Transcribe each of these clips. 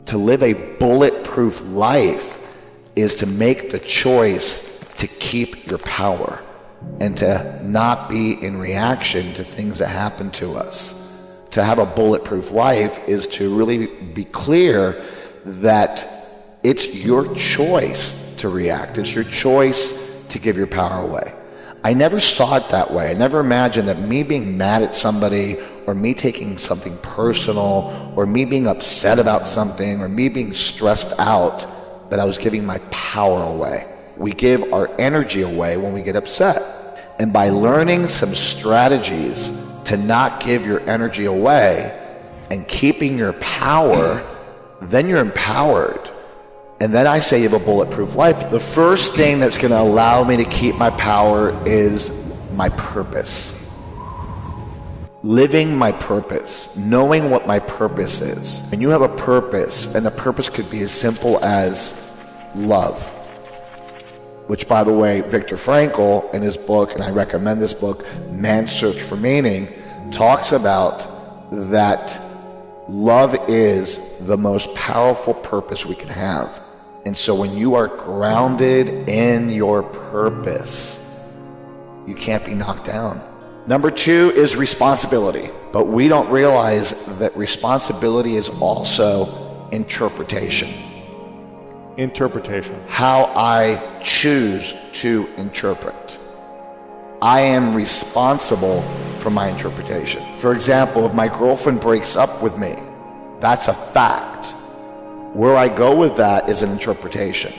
To live a bulletproof life is to make the choice to keep your power and to not be in reaction to things that happen to us. To have a bulletproof life is to really be clear that it's your choice to react. It's your choice to give your power away. I never saw it that way. I never imagined that me being mad at somebody or me taking something personal or me being upset about something or me being stressed out, that I was giving my power away. We give our energy away when we get upset. And by learning some strategies to not give your energy away and keeping your power, then you're empowered. And then I say you have a bulletproof life. The first thing that's going to allow me to keep my power is my purpose. Living my purpose, knowing what my purpose is. And you have a purpose, and the purpose could be as simple as love. Which, by the way, Viktor Frankl in his book, and I recommend this book, Man's Search for Meaning, talks about that love is the most powerful purpose we can have. And so when you are grounded in your purpose, you can't be knocked down. Number 2 is responsibility. But we don't realize that responsibility is also interpretation. Interpretation. How I choose to interpret. I am responsible for my interpretation. For example, if my girlfriend breaks up with me, that's a fact. Where I go with that is an interpretation.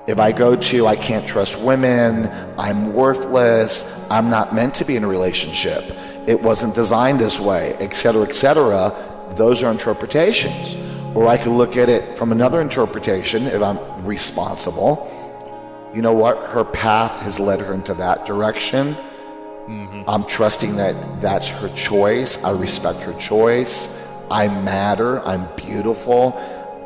If I go to, I can't trust women, I'm worthless, I'm not meant to be in a relationship, it wasn't designed this way, etc., those are interpretations. Or I could look at it from another interpretation. If I'm responsible, you know what? Her path has led her into that direction. I'm trusting that that's her choice. I respect her choice. I matter. I'm beautiful.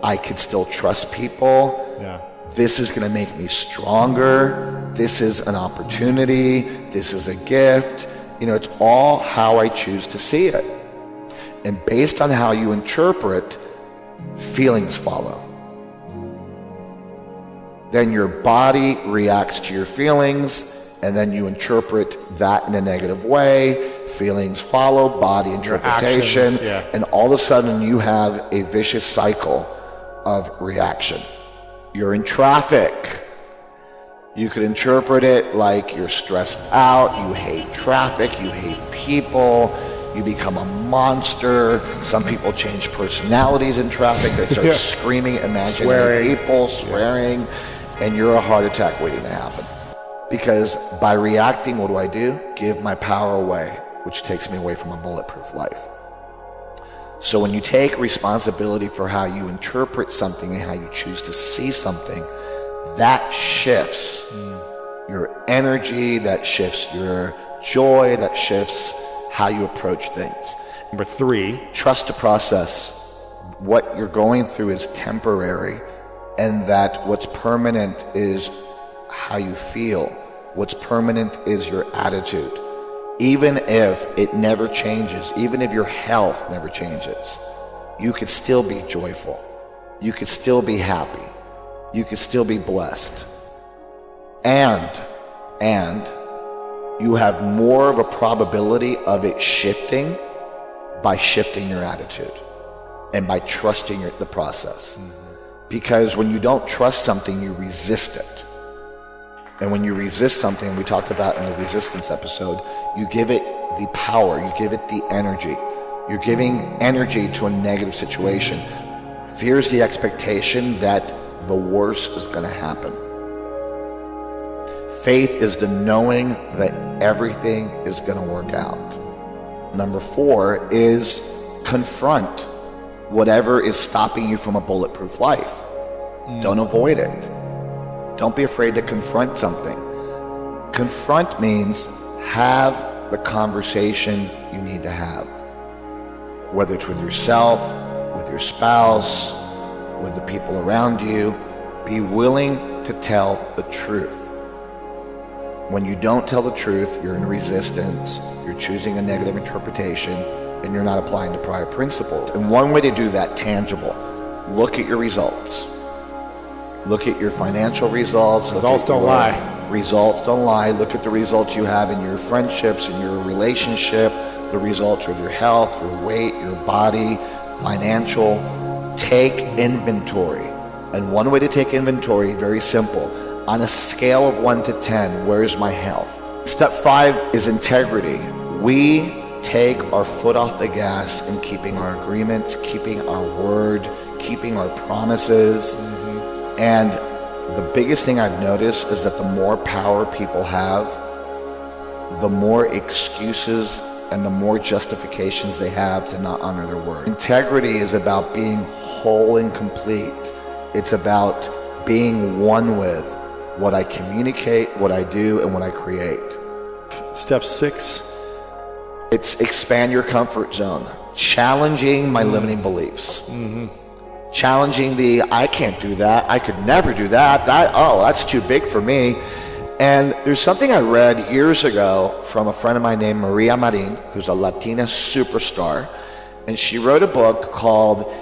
I could still trust people. Yeah. This is going to make me stronger. This is an opportunity. This is a gift. You know, it's all how I choose to see it. And based on how you interpret, feelings follow. Then your body reacts to your feelings, and then you interpret that in a negative way. Feelings follow, body interpretation, actions, and all of a sudden you have a vicious cycle of reaction. You're in traffic. You could interpret it like you're stressed out, you hate traffic, you hate people, you become a monster. Some people change personalities in traffic. They start screaming, imaginary people, swearing, and you're a heart attack waiting to happen. Because by reacting, what do? Give my power away, which takes me away from a bulletproof life. So when you take responsibility for how you interpret something and how you choose to see something, that shifts your energy, that shifts your joy, that shifts how you approach things. Number 3, trust the process. What you're going through is temporary, and that what's permanent is how you feel. What's permanent is your attitude. Even if it never changes, even if your health never changes, you could still be joyful. You could still be happy. You could still be blessed. And you have more of a probability of it shifting by shifting your attitude and by trusting the process. Because when you don't trust something, you resist it. And when you resist something, we talked about in the resistance episode, you give it the power, you give it the energy. You're giving energy to a negative situation. Fear is the expectation that the worst is going to happen. Faith is the knowing that everything is going to work out. Number 4 is confront whatever is stopping you from a bulletproof life. Don't avoid it. Don't be afraid to confront something. Confront means have the conversation you need to have. Whether it's with yourself, with your spouse, with the people around you, be willing to tell the truth. When you don't tell the truth, you're in resistance, you're choosing a negative interpretation, and you're not applying the prior principles. And one way to do that tangible, look at your results. Look at your financial results. Results don't lie. Results don't lie. Look at the results you have in your friendships, in your relationship, the results with your health, your weight, your body, financial. Take inventory. And one way to take inventory, very simple. On a scale of 1 to 10, where's my health? Step 5 is integrity. We take our foot off the gas in keeping our agreements, keeping our word, keeping our promises. And the biggest thing I've noticed is that the more power people have, the more excuses and the more justifications they have to not honor their word. Integrity is about being whole and complete. It's about being one with what I communicate, what I do, and what I create. Step 6. It's expand your comfort zone. Challenging my limiting beliefs. Challenging I can't do that. I could never do that. That's too big for me. And there's something I read years ago from a friend of mine named Maria Marin, who's a Latina superstar. And she wrote a book called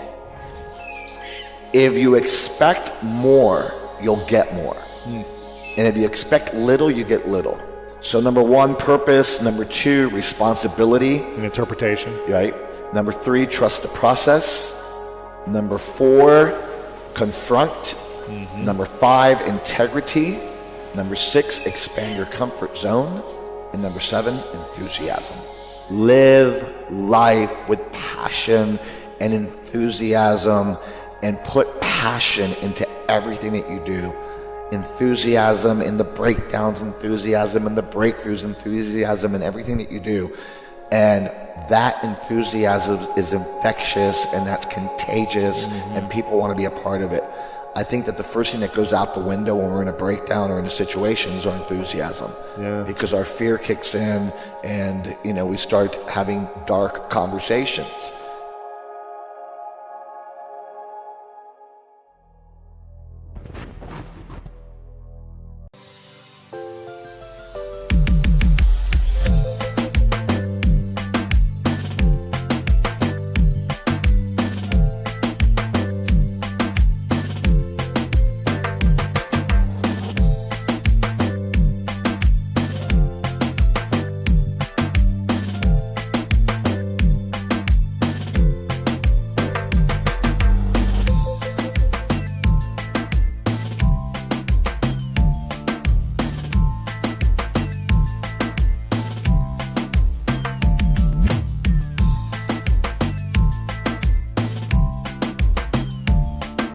If You Expect More, You'll Get More. And if you expect little, you get little. So number 1, purpose. Number 2, responsibility. And interpretation. Right. Number 3, trust the process. Number 4, confront. Number 5, integrity. Number 6, expand your comfort zone. And number 7, enthusiasm. Live life with passion and enthusiasm, and put passion into everything that you do. Enthusiasm in the breakdowns, enthusiasm in the breakthroughs, enthusiasm in everything that you do. And that enthusiasm is infectious, and that's contagious, and people want to be a part of it. I think that the first thing that goes out the window when we're in a breakdown or in a situation is our enthusiasm. Because our fear kicks in, and we start having dark conversations.